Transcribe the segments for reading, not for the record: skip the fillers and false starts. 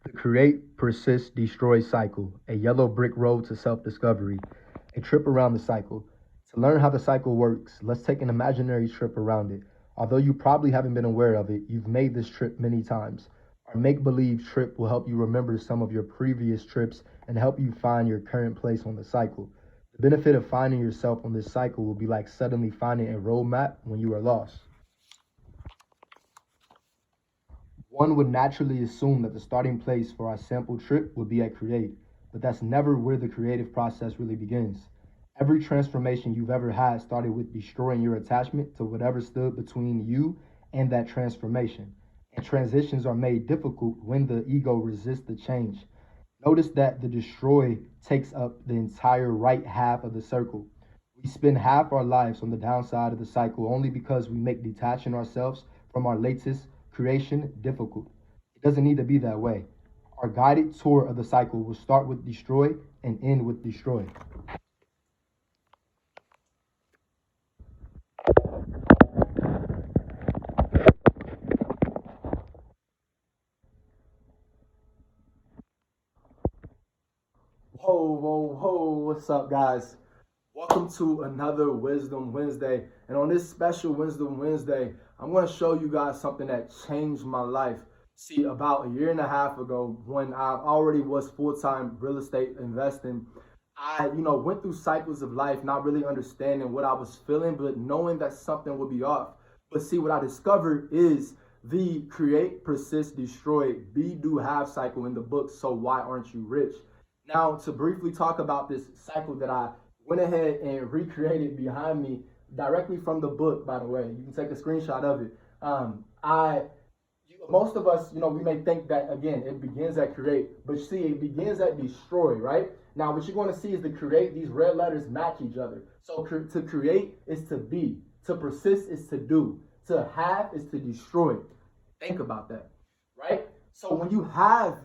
The create, persist, destroy cycle, a yellow brick road to self-discovery, a trip around the cycle. To learn how the cycle works, let's take an imaginary trip around it. Although you probably haven't been aware of it, you've made this trip many times. Our make-believe trip will help you remember some of your previous trips and help you find your current place on the cycle. The benefit of finding yourself on this cycle will be like suddenly finding a roadmap when you are lost. One would naturally assume that the starting place for our sample trip would be at Create, but that's never where the creative process really begins. Every transformation you've ever had started with destroying your attachment to whatever stood between you and that transformation. And transitions are made difficult when the ego resists the change. Notice that the destroy takes up the entire right half of the circle. We spend half our lives on the downside of the cycle only because we make detaching ourselves from our latest creation difficult. It doesn't need to be that way. Our guided tour of the cycle will start with destroy and end with destroy. Whoa, whoa, whoa, what's up, guys? Welcome to another Wisdom Wednesday. And on this special Wisdom Wednesday, I'm going to show you guys something that changed my life. See, about a year and a half ago, when I already was full-time real estate investing, I, went through cycles of life, not really understanding what I was feeling, but knowing that something would be off. But see, what I discovered is the create, persist, destroy, be, do, have cycle in the book, So Why Aren't You Rich? Now, to briefly talk about this cycle that I went ahead and recreated behind me directly from the book, by the way. You can take a screenshot of it. Most of us, we may think that, again, it begins at create, but see, it begins at destroy, right? Now, what you're going to see is to create, these red letters match each other. So to create is to be, to persist is to do, to have is to destroy. Think about that, right? So when you have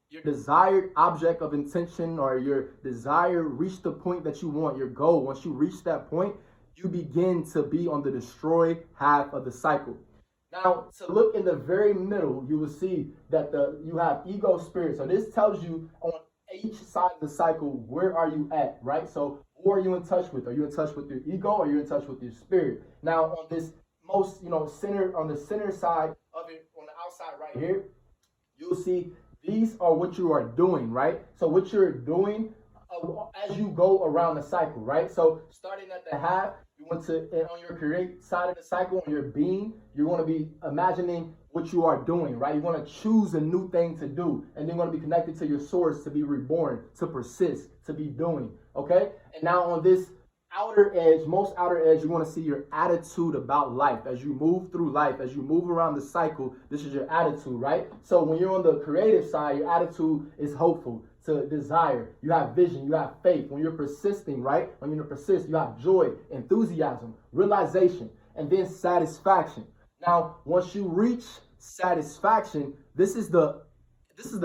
your desired object of intention or your desire reach the point that you want, your goal, once you reach that point, you begin to be on the destroy half of the cycle. Now, to look in the very middle, you will see that you have ego, spirit. So this tells you on each side of the cycle, where are you at, right? So who are you in touch with? Are you in touch with your ego or are you in touch with your spirit? Now, on this most, center, on the center side of it, on the outside right here, you'll see these are what you are doing, right? So what you're doing as you go around the cycle, right? So starting at the half, you want to, on your create side of the cycle, on your being, you want to be imagining what you are doing, right? You want to choose a new thing to do, and then you want to be connected to your source to be reborn, to persist, to be doing, okay? And now on this outer edge, most outer edge, you want to see your attitude about life. As you move through life, as you move around the cycle, this is your attitude, right? So when you're on the creative side, your attitude is hopeful, to desire. You have vision, you have faith. When you're persisting, right? When you persist, you have joy, enthusiasm, realization, and then satisfaction. Now, once you reach satisfaction, this is the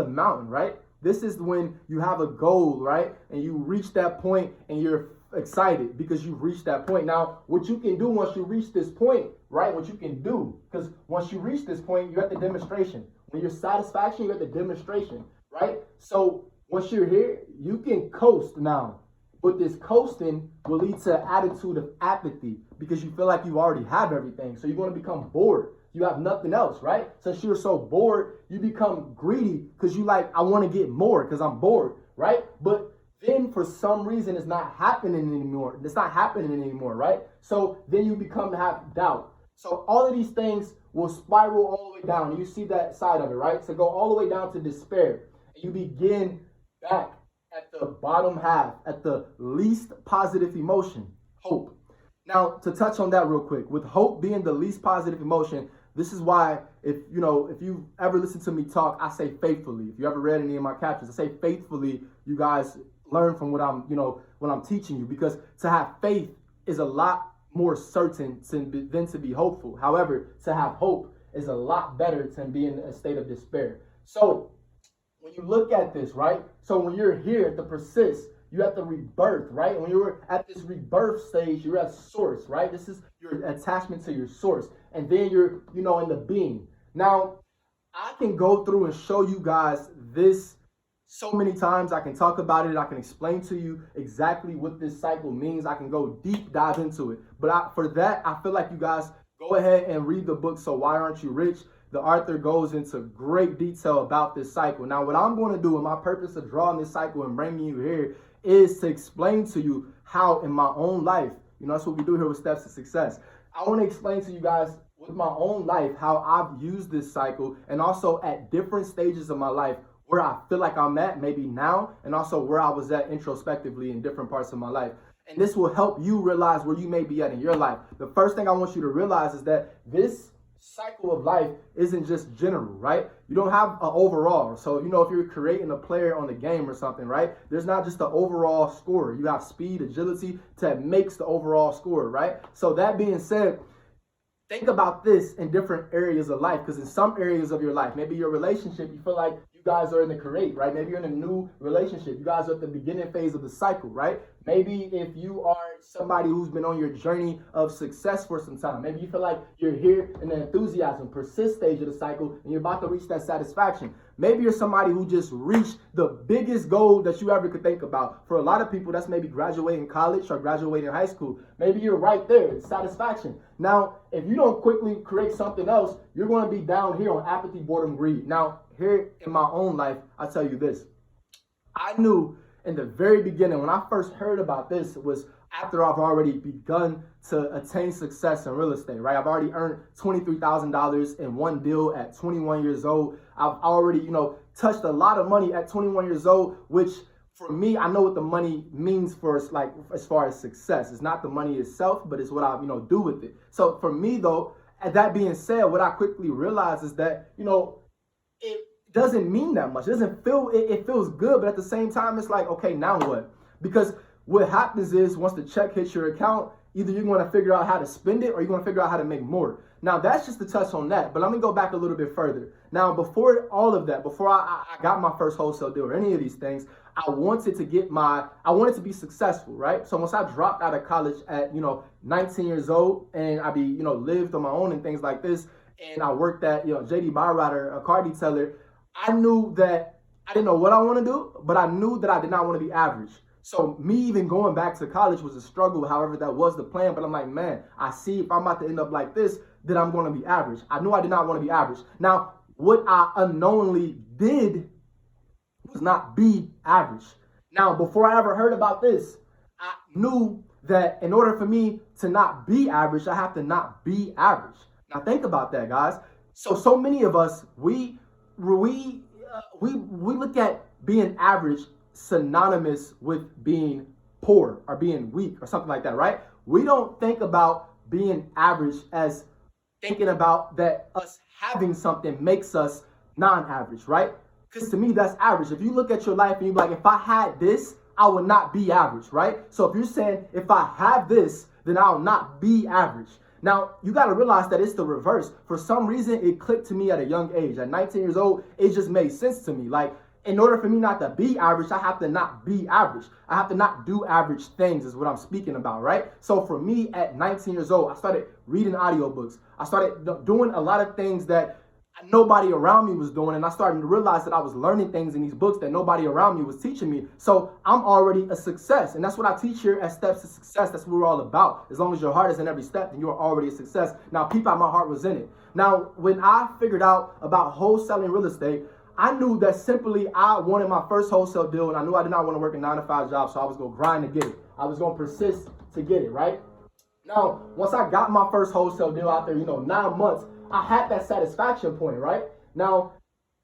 mountain, right? This is when you have a goal, right? And you reach that point and you're excited because you've reached that point. Now, what you can do once you reach this point, right? What you can do, because once you reach this point, you're at the demonstration. When you're satisfaction, you're at the demonstration, right? So once you're here, you can coast now. But this coasting will lead to an attitude of apathy because you feel like you already have everything. So you're going to become bored. You have nothing else, right? Since you're so bored, you become greedy because you like, I want to get more because I'm bored, right? But then for some reason, it's not happening anymore. It's not happening anymore, right? So then you become to have doubt. So all of these things will spiral all the way down. You see that side of it, right? So go all the way down to despair. And you begin back at the bottom half, at the least positive emotion, hope. Now, to touch on that real quick, with hope being the least positive emotion, this is why if you ever listen to me talk, I say faithfully. If you ever read any of my captions, I say faithfully, you guys learn from what I'm teaching you, because to have faith is a lot more certain than to be hopeful. However, to have hope is a lot better than being in a state of despair. So when you look at this, right? So when you're here at the persist, you have the rebirth, right? When you're at this rebirth stage, you're at source, right? This is your attachment to your source. And then you're, in the being. Now, I can go through and show you guys this so many times. I can talk about it. I can explain to you exactly what this cycle means. I can go deep dive into it. But for that, I feel like you guys go ahead and read the book, So Why Aren't You Rich? The author goes into great detail about this cycle. Now, what I'm going to do, and my purpose of drawing this cycle and bringing you here, is to explain to you how in my own life, that's what we do here with Steps to Success. I want to explain to you guys with my own life how I've used this cycle, and also at different stages of my life where I feel like I'm at maybe now, and also where I was at introspectively in different parts of my life. And this will help you realize where you may be at in your life. The first thing I want you to realize is that this cycle of life isn't just general, right? You don't have an overall. So, if you're creating a player on the game or something, right? There's not just the overall score. You have speed, agility that makes the overall score, right? So that being said, think about this in different areas of life, because in some areas of your life, maybe your relationship, you feel like you guys are in the create, right? Maybe you're in a new relationship. You guys are at the beginning phase of the cycle, right? Maybe if you are somebody who's been on your journey of success for some time, maybe you feel like you're here in the enthusiasm, persist stage of the cycle, and you're about to reach that satisfaction. Maybe you're somebody who just reached the biggest goal that you ever could think about. For a lot of people, that's maybe graduating college or graduating high school. Maybe you're right there, it's satisfaction. Now, if you don't quickly create something else, you're going to be down here on apathy, boredom, greed. Now, here in my own life, I tell you this. I knew in the very beginning, when I first heard about this, was after I've already begun to attain success in real estate, right? I've already earned $23,000 in one deal at 21 years old. I've already, touched a lot of money at 21 years old, which for me, I know what the money means for us, like as far as success. It's not the money itself, but it's what I, do with it. So for me though, that being said, what I quickly realized is that, it doesn't mean that much. It doesn't feel, it feels good, but at the same time, it's like, okay, now what? Because what happens is once the check hits your account, either you're going to figure out how to spend it or you're going to figure out how to make more. Now, that's just to touch on that, but let me go back a little bit further. Now, before all of that, before I got my first wholesale deal or any of these things, I wanted to be successful, right? So once I dropped out of college at, 19 years old, and I lived on my own and things like this, and I worked at, JD Byrider, a car detailer, I knew that I didn't know what I want to do, but I knew that I did not want to be average. So me even going back to college was a struggle. However, that was the plan. But I'm like, man, I see if I'm about to end up like this, then I'm going to be average. I knew I did not want to be average. Now, what I unknowingly did was not be average. Now, before I ever heard about this, I knew that in order for me to not be average, I have to not be average. Now, think about that, guys. So many of us, we look at being average synonymous with being poor or being weak or something like that, right? We don't think about being average as thinking about that us having something makes us non-average, right? Because to me, that's average. If you look at your life and you're like, if I had this, I would not be average, right? So if you're saying, if I have this, then I'll not be average. Now, you got to realize that it's the reverse. For some reason, it clicked to me at a young age. At 19 years old, it just made sense to me. Like, in order for me not to be average, I have to not be average. I have to not do average things is what I'm speaking about, right? So for me at 19 years old, I started reading audiobooks. I started doing a lot of things that nobody around me was doing, and I started to realize that I was learning things in these books that nobody around me was teaching me. So I'm already a success, and that's what I teach here at Steps to Success. That's what we're all about. As long as your heart is in every step, then you are already a success. Now, peep out, my heart was in it. Now, when I figured out about wholesaling real estate, I knew that simply I wanted my first wholesale deal, and I knew I did not want to work a 9-to-5 job, so I was going to grind to get it. I was going to persist to get it, right? Now, once I got my first wholesale deal out there, 9 months, I had that satisfaction point, right? Now,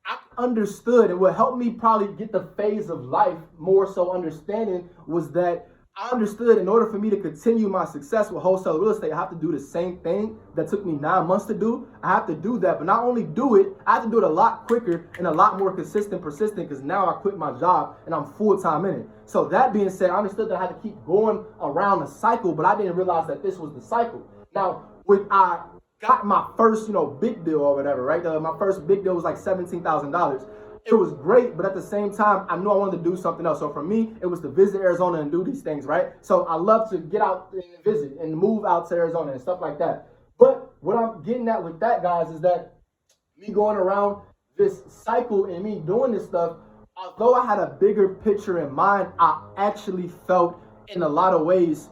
I understood, and what helped me probably get the phase of life more so understanding was that I understood in order for me to continue my success with wholesale real estate, I have to do the same thing that took me 9 months to do. I have to do that, but not only do it, I have to do it a lot quicker and a lot more consistent, persistent, because now I quit my job and I'm full-time in it. So that being said, I understood that I had to keep going around the cycle, but I didn't realize that this was the cycle. Now, when I got my first, big deal or whatever, right? My first big deal was like $17,000. It was great, but at the same time, I knew I wanted to do something else. So for me, it was to visit Arizona and do these things, right? So I love to get out and visit and move out to Arizona and stuff like that. But what I'm getting at with that, guys, is that me going around this cycle and me doing this stuff, although I had a bigger picture in mind, I actually felt in a lot of ways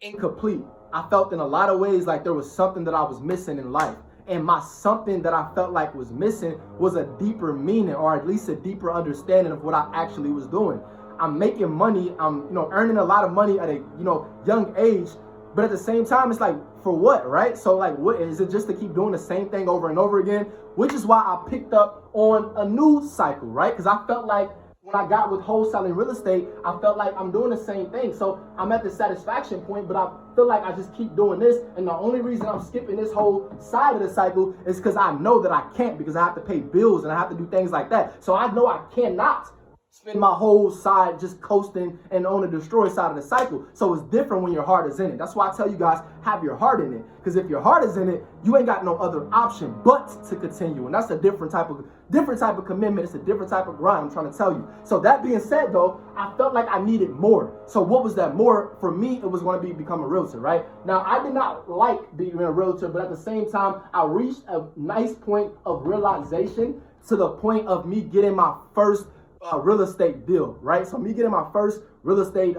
incomplete. I felt in a lot of ways like there was something that I was missing in life. And my something that I felt like was missing was a deeper meaning, or at least a deeper understanding of what I actually was doing. I'm making money, I'm earning a lot of money at a young age, but at the same time it's like, for what, right? So like, what is it, just to keep doing the same thing over and over again? Which is why I picked up on a new cycle, right? Because I felt like when I got with wholesaling real estate, I felt like I'm doing the same thing. So I'm at the satisfaction point, but I feel like I just keep doing this. And the only reason I'm skipping this whole side of the cycle is because I know that I can't, because I have to pay bills and I have to do things like that. So I know I cannot spend my whole side just coasting and on the destroy side of the cycle. So it's different when your heart is in it. That's why I tell you guys, have your heart in it. Because if your heart is in it, you ain't got no other option but to continue. And that's a different type of commitment. It's a different type of grind, I'm trying to tell you. So that being said though, I felt like I needed more. So what was that more? For me, it was going to be become a realtor, right? Now, I did not like being a realtor, but at the same time, I reached a nice point of realization, to the point of me getting my first real estate deal, right? So me getting my first real estate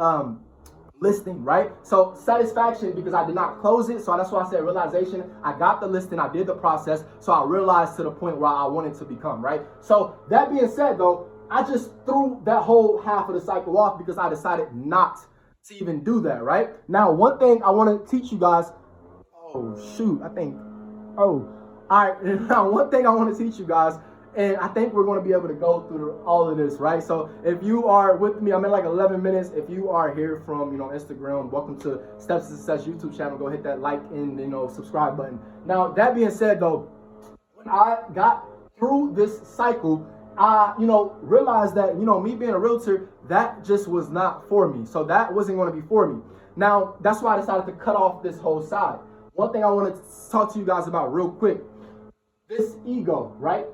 listing, right? So satisfaction, because I did not close it. So that's why I said realization. I got the listing, I did the process. So I realized to the point where I wanted to become, right? So that being said though, I just threw that whole half of the cycle off because I decided not to even do that, right? Now, one thing I want to teach you guys, all right. Now, one thing I want to teach you guys, and I think we're going to be able to go through all of this, right? So if you are with me, I'm at like 11 minutes. If you are here from, Instagram, welcome to Steps to Success YouTube channel. Go hit that like and, subscribe button. Now, that being said, though, when I got through this cycle, I, realized that, me being a realtor, that just was not for me. So that wasn't going to be for me. Now, that's why I decided to cut off this whole side. One thing I want to talk to you guys about real quick, this ego, right?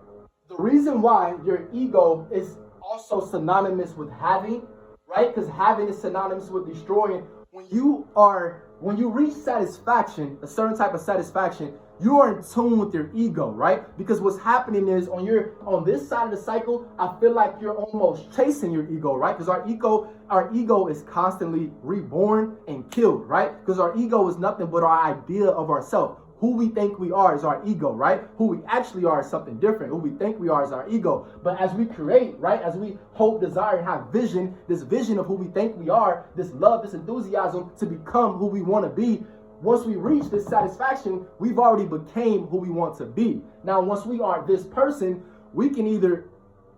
The reason why your ego is also synonymous with having, right? Because having is synonymous with destroying. When you reach satisfaction, a certain type of satisfaction, you are in tune with your ego, right? Because what's happening is on this side of the cycle, I feel like you're almost chasing your ego, right? Because our ego is constantly reborn and killed, right? Because our ego is nothing but our idea of ourselves. Who we think we are is our ego, right? Who we actually are is something different. Who we think we are is our ego. But as we create, right? As we hope, desire, and have vision, this vision of who we think we are, this love, this enthusiasm to become who we want to be, once we reach this satisfaction, we've already became who we want to be. Now, once we are this person, we can either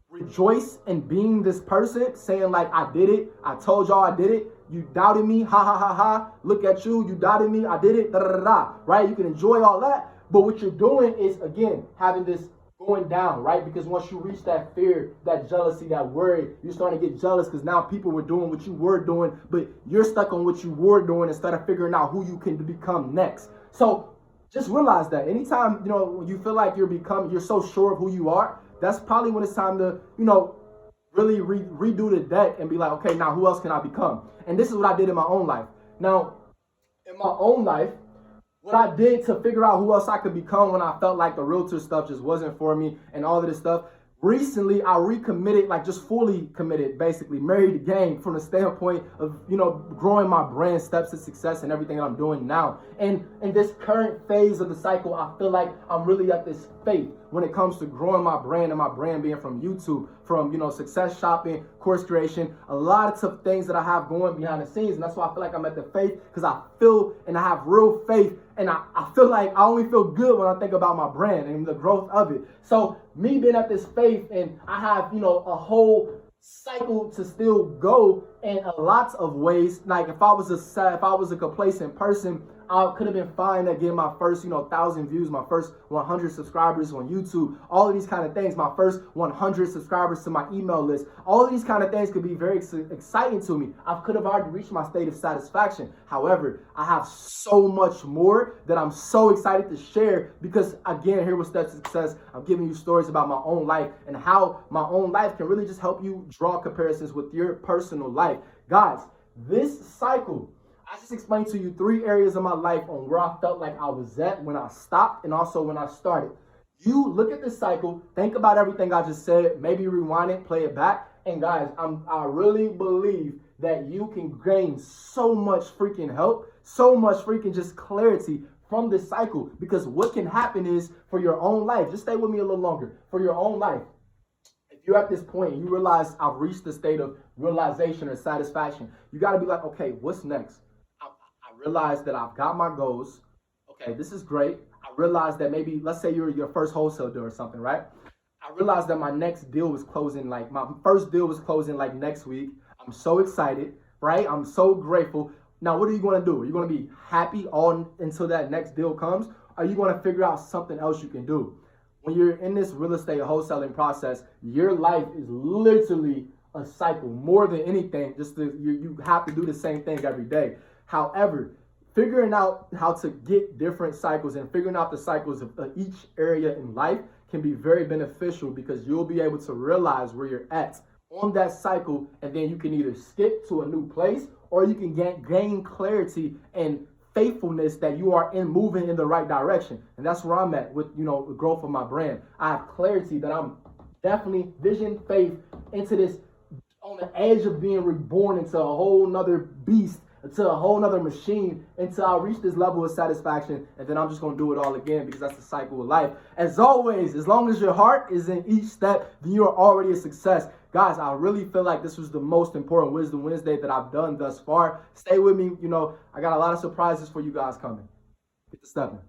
rejoice in being this person, saying like, I did it. I told y'all I did it. You doubted me, ha ha ha ha. Look at you, you doubted me, I did it, da da da da. Right? You can enjoy all that, but what you're doing is, again, having this going down, right? Because once you reach that fear, that jealousy, that worry, you're starting to get jealous because now people were doing what you were doing, but you're stuck on what you were doing instead of figuring out who you can become next. So just realize that anytime, you feel like you're so sure of who you are, that's probably when it's time to, really redo the deck and be like, okay, now who else can I become? And this is what I did in my own life. Now, in my own life, what I did to figure out who else I could become when I felt like the realtor stuff just wasn't for me and all of this stuff, recently I recommitted, like just fully committed, basically married the game from the standpoint of, growing my brand, Steps to Success, and everything that I'm doing now. And in this current phase of the cycle, I feel like I'm really at this faith when it comes to growing my brand, and my brand being from YouTube, from, success shopping, course creation, a lot of tough things that I have going behind the scenes. And that's why I feel like I'm at the faith, because I feel and I have real faith. And I feel like I only feel good when I think about my brand and the growth of it. So me being at this faith, and I have, a whole cycle to still go in a lot of ways. Like if I was a complacent person, I could have been fine at getting my first, 1,000 views, my first 100 subscribers on YouTube, all of these kind of things, my first 100 subscribers to my email list. All of these kind of things could be very exciting to me. I could have already reached my state of satisfaction. However, I have so much more that I'm so excited to share, because again, here with Steps to Success, I'm giving you stories about my own life and how my own life can really just help you draw comparisons with your personal life. Guys, this cycle, I just explained to you 3 areas of my life on where I felt like I was at when I stopped and also when I started. You look at this cycle, think about everything I just said, maybe rewind it, play it back. And guys, I really believe that you can gain so much freaking help, so much freaking just clarity from this cycle. Because what can happen is for your own life, just stay with me a little longer, for your own life, if you're at this point and you realize I've reached the state of realization or satisfaction, you got to be like, okay, what's next? I realize that I've got my goals. Okay, this is great. I realized that maybe, let's say you're your first wholesale deal or something, right? I realized that my next deal was closing, like my first deal was closing like next week. I'm so excited, right? I'm so grateful. Now, what are you going to do? Are you going to be happy all until that next deal comes? Or are you going to figure out something else you can do? When you're in this real estate wholesaling process, your life is literally a cycle more than anything. You have to do the same thing every day. However, figuring out how to get different cycles and figuring out the cycles of each area in life can be very beneficial, because you'll be able to realize where you're at on that cycle, and then you can either skip to a new place or you can gain clarity and faithfulness that you are in moving in the right direction. And that's where I'm at with, the growth of my brand. I have clarity that I'm definitely vision, faith into this, on the edge of being reborn into a whole nother beast, into a whole nother machine, until I reach this level of satisfaction, and then I'm just going to do it all again, because that's the cycle of life. As always, as long as your heart is in each step, then you are already a success. Guys, I really feel like this was the most important Wisdom Wednesday that I've done thus far. Stay with me. I got a lot of surprises for you guys coming. Get to stepping.